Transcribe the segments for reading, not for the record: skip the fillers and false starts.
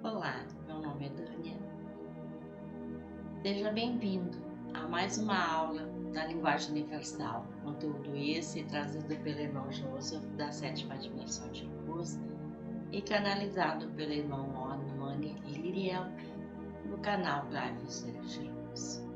Olá, meu nome é Dânia. Seja bem-vindo a mais uma aula da Linguagem Universal. Conteúdo esse trazido pelo irmão Joseph, da Sétima Dimensão de Luz, e canalizado pelo irmão Mani Liriel, no canal Lives de Luz.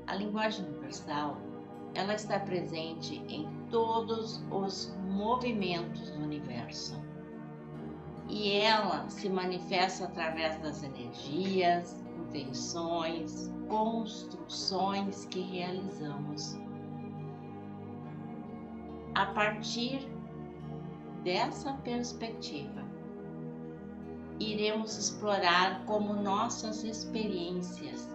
A Linguagem Universal, ela está presente em todos os movimentos do universo. E ela se manifesta através das energias, intenções, construções que realizamos. A partir dessa perspectiva, iremos explorar como nossas experiências,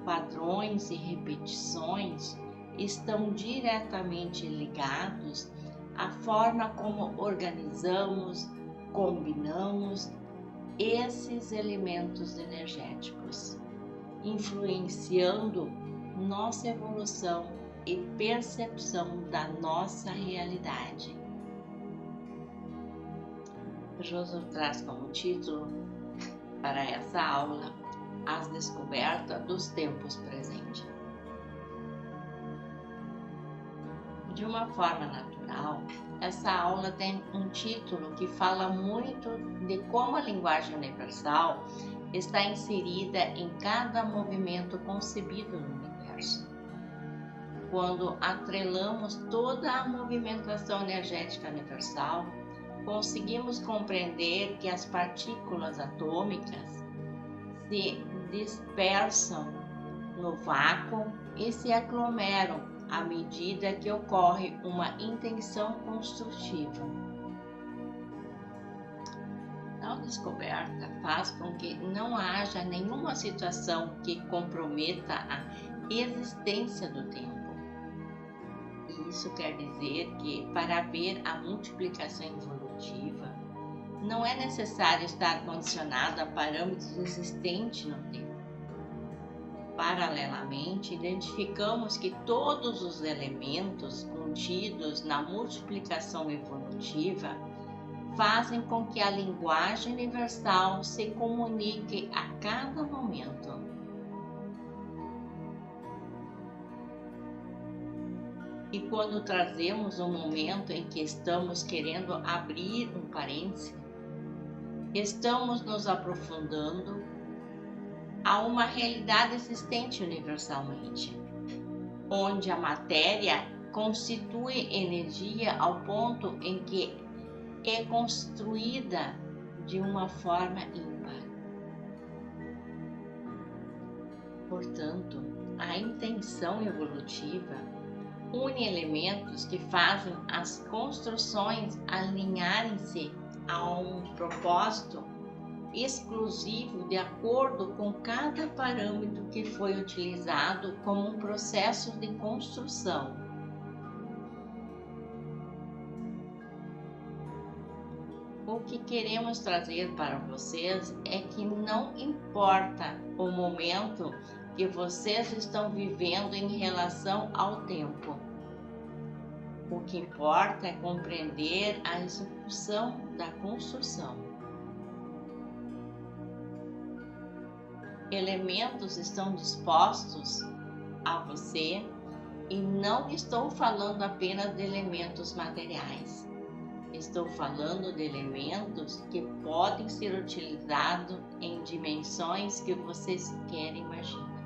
padrões e repetições estão diretamente ligados à forma como organizamos, combinamos esses elementos energéticos, influenciando nossa evolução e percepção da nossa realidade. Joseph traz como título para essa aula as descobertas dos tempos presentes. De uma forma natural, essa aula tem um título que fala muito de como a linguagem universal está inserida em cada movimento concebido no universo. Quando atrelamos toda a movimentação energética universal, conseguimos compreender que as partículas atômicas se dispersam no vácuo e se aglomeram à medida que ocorre uma intenção construtiva. Tal descoberta faz com que não haja nenhuma situação que comprometa a existência do tempo. Isso quer dizer que, para haver a multiplicação evolutiva, não é necessário estar condicionado a parâmetros existentes no tempo. Paralelamente, identificamos que todos os elementos contidos na multiplicação evolutiva fazem com que a linguagem universal se comunique a cada momento. E quando trazemos um momento em que estamos querendo abrir um parêntese, estamos nos aprofundando a uma realidade existente universalmente, onde a matéria constitui energia ao ponto em que é construída de uma forma ímpar. Portanto, a intenção evolutiva une elementos que fazem as construções alinharem-se a um propósito exclusivo de acordo com cada parâmetro que foi utilizado como um processo de construção. O que queremos trazer para vocês é que não importa o momento que vocês estão vivendo em relação ao tempo. O que importa é compreender a execução da construção. Elementos estão dispostos a você e não estou falando apenas de elementos materiais. Estou falando de elementos que podem ser utilizados em dimensões que você sequer imagina.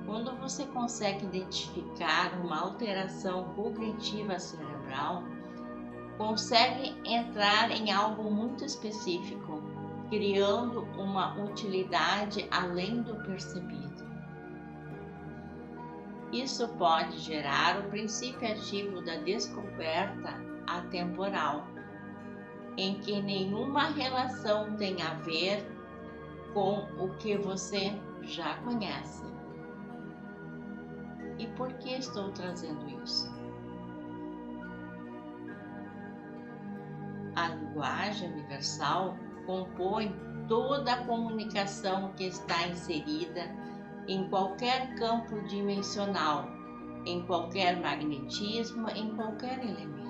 Quando você consegue identificar uma alteração cognitiva cerebral, consegue entrar em algo muito específico, criando uma utilidade além do percebido. Isso pode gerar o princípio ativo da descoberta atemporal, em que nenhuma relação tem a ver com o que você já conhece. E por que estou trazendo isso? A linguagem universal compõe toda a comunicação que está inserida em qualquer campo dimensional, em qualquer magnetismo, em qualquer elemento.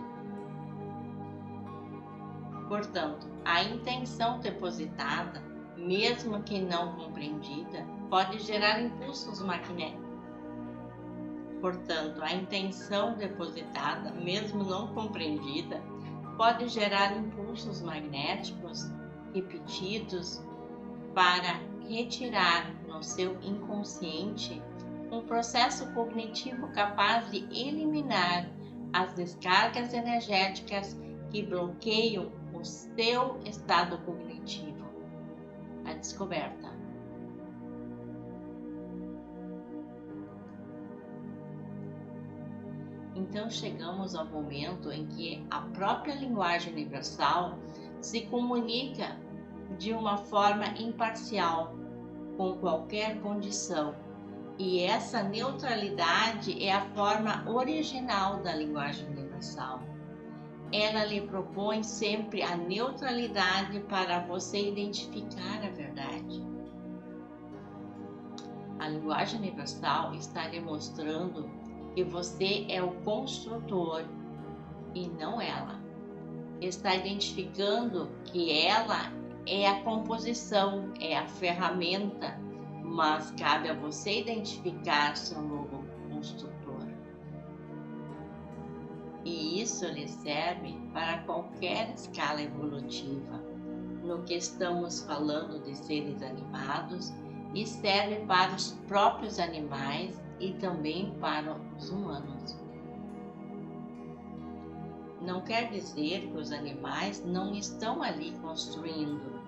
Portanto, a intenção depositada, mesmo que não compreendida, pode gerar impulsos magnéticos. Portanto, a intenção depositada, mesmo não compreendida, pode gerar impulsos magnéticos repetidos para retirar no seu inconsciente um processo cognitivo capaz de eliminar as descargas energéticas que bloqueiam o seu estado cognitivo. A descoberta. Então chegamos ao momento em que a própria linguagem universal se comunica de uma forma imparcial com qualquer condição, e essa neutralidade é a forma original da linguagem universal. Ela lhe propõe sempre a neutralidade para você identificar a verdade. A linguagem universal está demonstrando que você é o construtor e não ela. Está identificando que ela é a composição, é a ferramenta, mas cabe a você identificar seu novo construtor. E isso lhe serve para qualquer escala evolutiva. No que estamos falando de seres animados, e serve para os próprios animais e também para os humanos. Não quer dizer que os animais não estão ali construindo.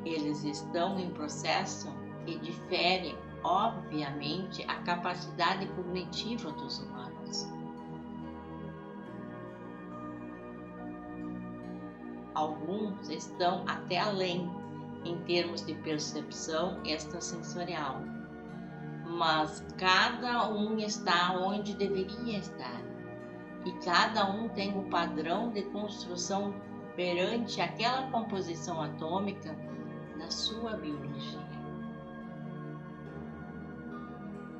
Eles estão em processo que difere, obviamente, a capacidade cognitiva dos humanos. Alguns estão até além em termos de percepção extrasensorial, mas cada um está onde deveria estar, e cada um tem um padrão de construção perante aquela composição atômica na sua biologia.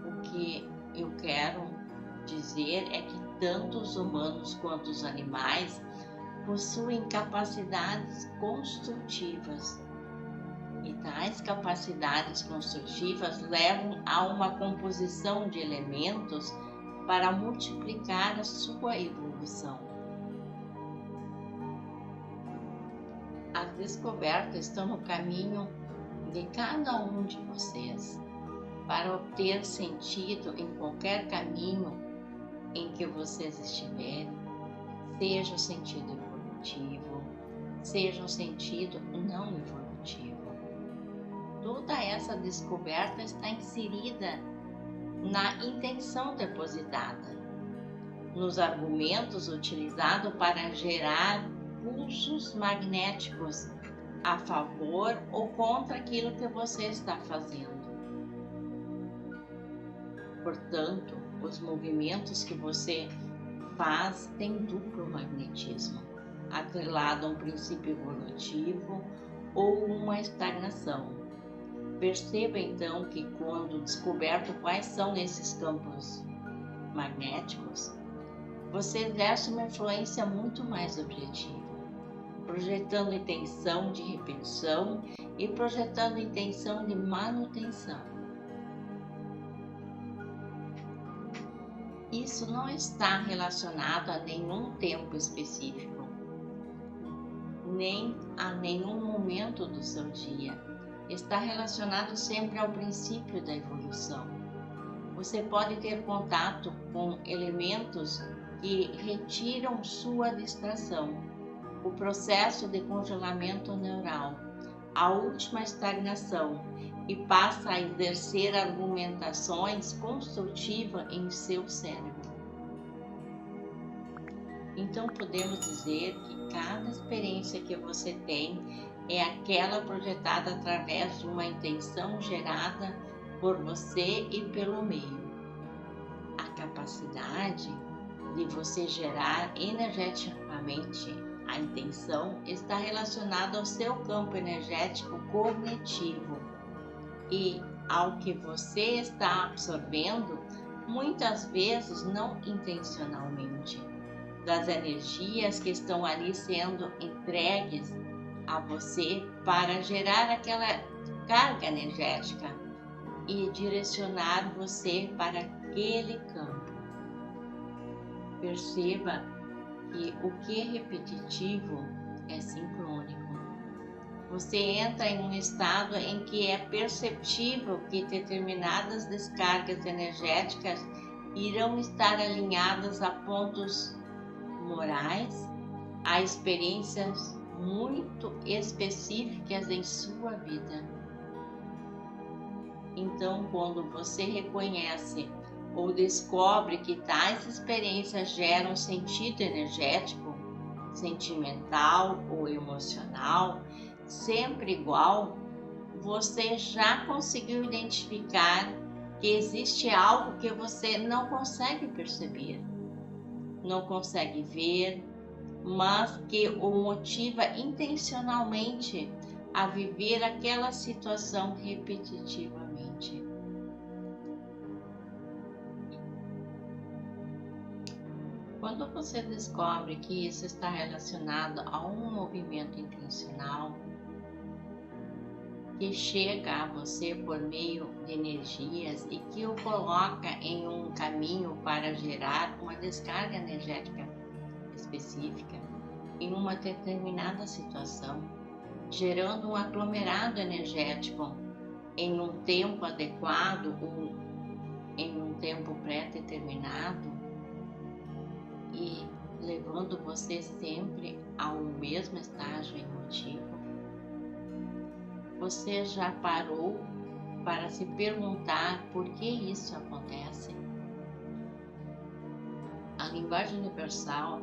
O que eu quero dizer é que tanto os humanos quanto os animais possuem capacidades construtivas, e tais capacidades construtivas levam a uma composição de elementos para multiplicar a sua evolução. As descobertas estão no caminho de cada um de vocês para obter sentido em qualquer caminho em que vocês estiverem, seja o sentido evolutivo, seja o sentido não evolutivo. Toda essa descoberta está inserida na intenção depositada, nos argumentos utilizados para gerar pulsos magnéticos a favor ou contra aquilo que você está fazendo. Portanto, os movimentos que você faz têm duplo magnetismo, atrelado a um princípio evolutivo ou uma estagnação. Perceba então que quando descoberto quais são esses campos magnéticos, você exerce uma influência muito mais objetiva, projetando intenção de repetição e projetando intenção de manutenção. Isso não está relacionado a nenhum tempo específico, nem a nenhum momento do seu dia. Está relacionado sempre ao princípio da evolução. Você pode ter contato com elementos que retiram sua distração, o processo de congelamento neural, a última estagnação, e passa a exercer argumentações construtivas em seu cérebro. Então podemos dizer que cada experiência que você tem é aquela projetada através de uma intenção gerada por você e pelo meio. A capacidade de você gerar energeticamente a intenção está relacionada ao seu campo energético cognitivo e ao que você está absorvendo, muitas vezes não intencionalmente, das energias que estão ali sendo entregues a você para gerar aquela carga energética e direcionar você para aquele campo. Perceba que o que é repetitivo é sincrônico. Você entra em um estado em que é perceptível que determinadas descargas energéticas irão estar alinhadas a pontos morais, a experiências muito específicas em sua vida. Então, quando você reconhece ou descobre que tais experiências geram sentido energético, sentimental ou emocional, sempre igual, você já conseguiu identificar que existe algo que você não consegue perceber, não consegue ver, mas que o motiva intencionalmente a viver aquela situação repetitivamente. Quando você descobre que isso está relacionado a um movimento intencional que chega a você por meio de energias e que o coloca em um caminho para gerar uma descarga energética específica em uma determinada situação, gerando um aglomerado energético em um tempo adequado ou em um tempo pré-determinado e levando você sempre ao mesmo estágio emotivo, você já parou para se perguntar por que isso acontece? A linguagem universal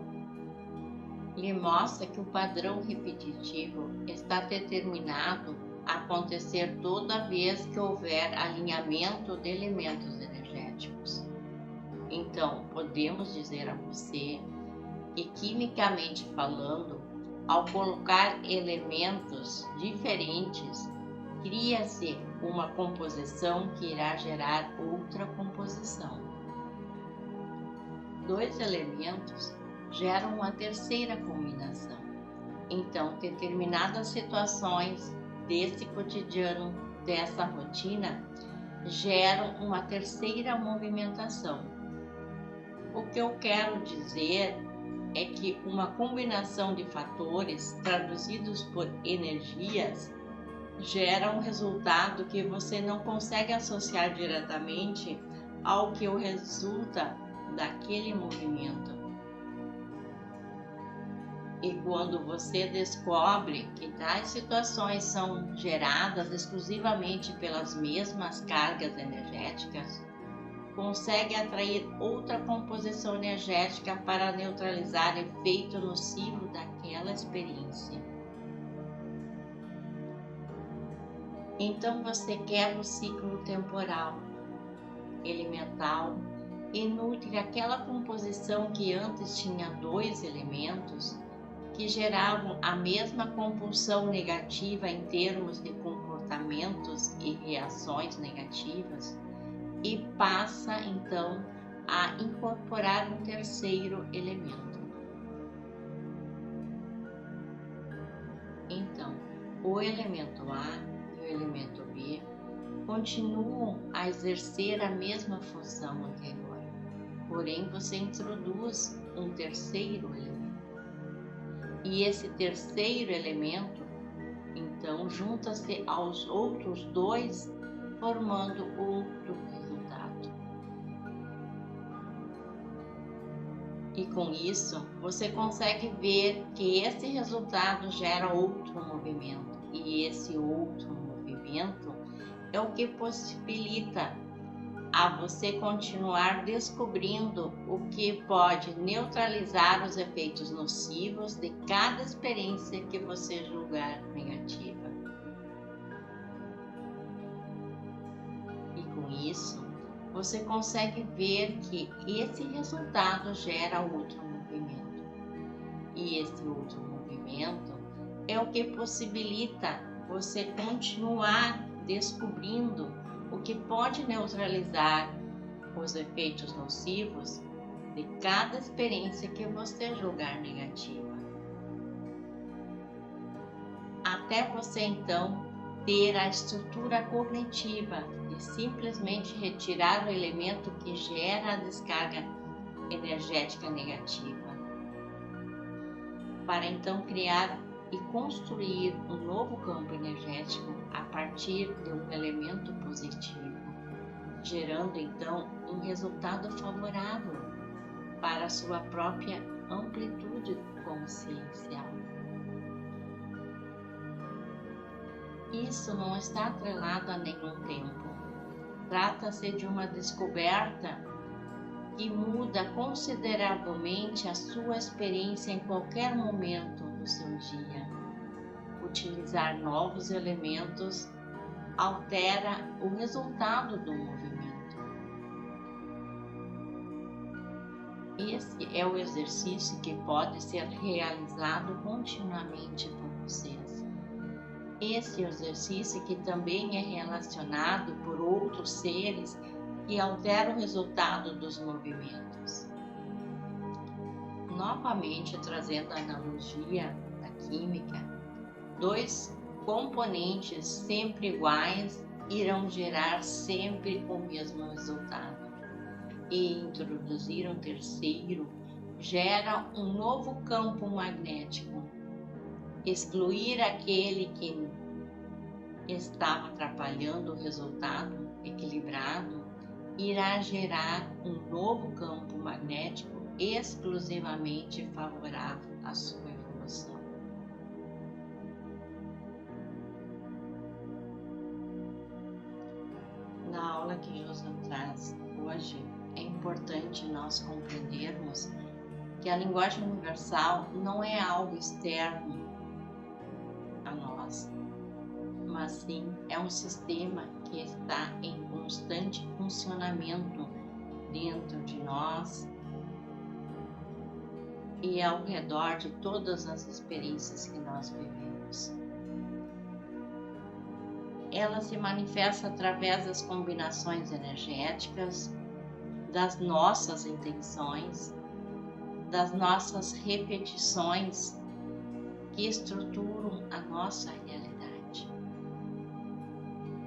lhe mostra que o padrão repetitivo está determinado a acontecer toda vez que houver alinhamento de elementos energéticos. Então, podemos dizer a você que, quimicamente falando, ao colocar elementos diferentes, cria-se uma composição que irá gerar outra composição. Dois elementos geram uma terceira combinação. Então, determinadas situações desse cotidiano, dessa rotina, geram uma terceira movimentação. O que eu quero dizer é que uma combinação de fatores traduzidos por energias gera um resultado que você não consegue associar diretamente ao que o resulta daquele movimento. E quando você descobre que tais situações são geradas exclusivamente pelas mesmas cargas energéticas, consegue atrair outra composição energética para neutralizar o efeito nocivo daquela experiência. Então você quebra o ciclo temporal, elemental e nutre aquela composição que antes tinha dois elementos que geravam a mesma compulsão negativa em termos de comportamentos e reações negativas e passa então a incorporar um terceiro elemento. Então, o elemento A e o elemento B continuam a exercer a mesma função anterior, porém você introduz um terceiro elemento. E esse terceiro elemento, então, junta-se aos outros dois, formando outro resultado. E com isso, você consegue ver que esse resultado gera outro movimento. E esse outro movimento é o que possibilita a você continuar descobrindo o que pode neutralizar os efeitos nocivos de cada experiência que você julgar negativa. E com isso, você consegue ver que esse resultado gera outro movimento. E esse outro movimento é o que possibilita você continuar descobrindo o que pode neutralizar os efeitos nocivos de cada experiência que você julgar negativa. até você então ter a estrutura cognitiva de simplesmente retirar o elemento que gera a descarga energética negativa, para então criar e construir um novo campo energético a partir de um elemento positivo, gerando então um resultado favorável para a sua própria amplitude consciencial. Isso não está atrelado a nenhum tempo. Trata-se de uma descoberta que muda consideravelmente a sua experiência em qualquer momento do seu dia. Utilizar novos elementos altera o resultado do movimento. Esse é o exercício que pode ser realizado continuamente por vocês. Esse exercício que também é relacionado por outros seres que altera o resultado dos movimentos. Novamente, trazendo a analogia da química, dois componentes sempre iguais irão gerar sempre o mesmo resultado. E introduzir um terceiro gera um novo campo magnético. Excluir aquele que estava atrapalhando o resultado equilibrado irá gerar um novo campo magnético exclusivamente favorável à sua evolução. Na aula que Josan traz hoje, é importante nós compreendermos que a linguagem universal não é algo externo a nós, mas sim é um sistema que está em constante funcionamento dentro de nós e ao redor de todas as experiências que nós vivemos. Ela se manifesta através das combinações energéticas, das nossas intenções, das nossas repetições que estruturam a nossa realidade.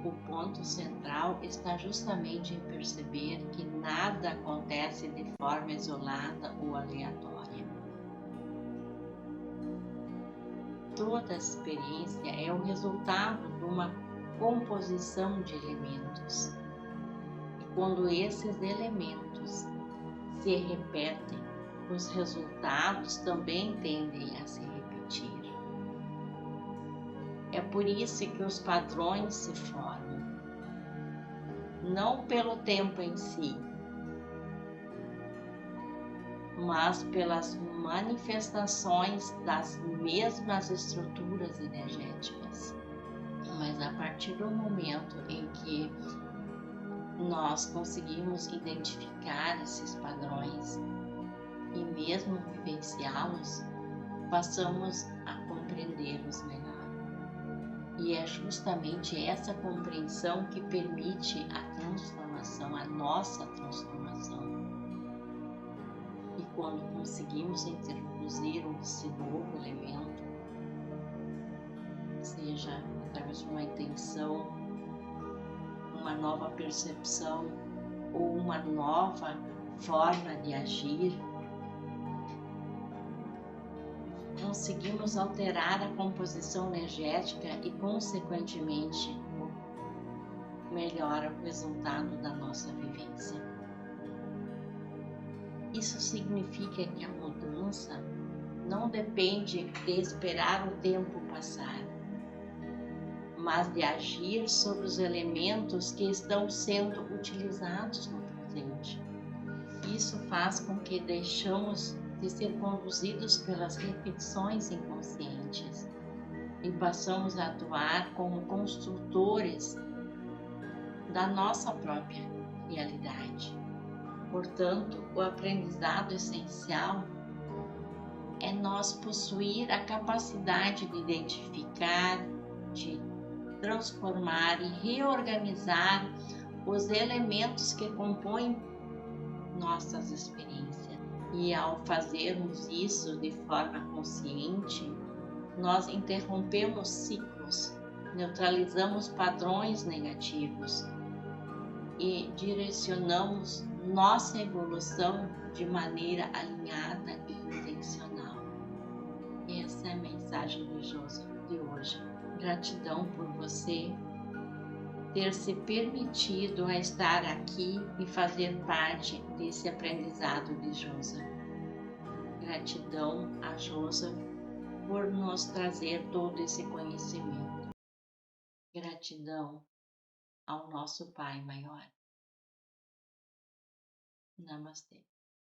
O ponto central está justamente em perceber que nada acontece de forma isolada ou aleatória. Toda experiência é o resultado de uma composição de elementos. E quando esses elementos se repetem, os resultados também tendem a se repetir. É por isso que os padrões se formam, não pelo tempo em si, mas pelas manifestações das mesmas estruturas energéticas. Mas a partir do momento em que nós conseguimos identificar esses padrões e mesmo vivenciá-los, passamos a compreendê-los melhor. E é justamente essa compreensão que permite a transformação, a nossa transformação. E quando conseguimos introduzir esse novo elemento, seja através de uma intenção, uma nova percepção ou uma nova forma de agir, conseguimos alterar a composição energética e, consequentemente, melhora o resultado da nossa vivência. Isso significa que a mudança não depende de esperar o tempo passar, mas de agir sobre os elementos que estão sendo utilizados no presente. Isso faz com que deixamos de ser conduzidos pelas repetições inconscientes e passamos a atuar como construtores da nossa própria realidade. Portanto, o aprendizado essencial é nós possuir a capacidade de identificar, de transformar e reorganizar os elementos que compõem nossas experiências. E ao fazermos isso de forma consciente, nós interrompemos ciclos, neutralizamos padrões negativos e direcionamos nossa evolução de maneira alinhada e intencional. Essa é a mensagem do Joseph de hoje. Gratidão por você ter se permitido a estar aqui e fazer parte desse aprendizado de Joseph. Gratidão a Joseph por nos trazer todo esse conhecimento. Gratidão ao nosso Pai maior. Namastê.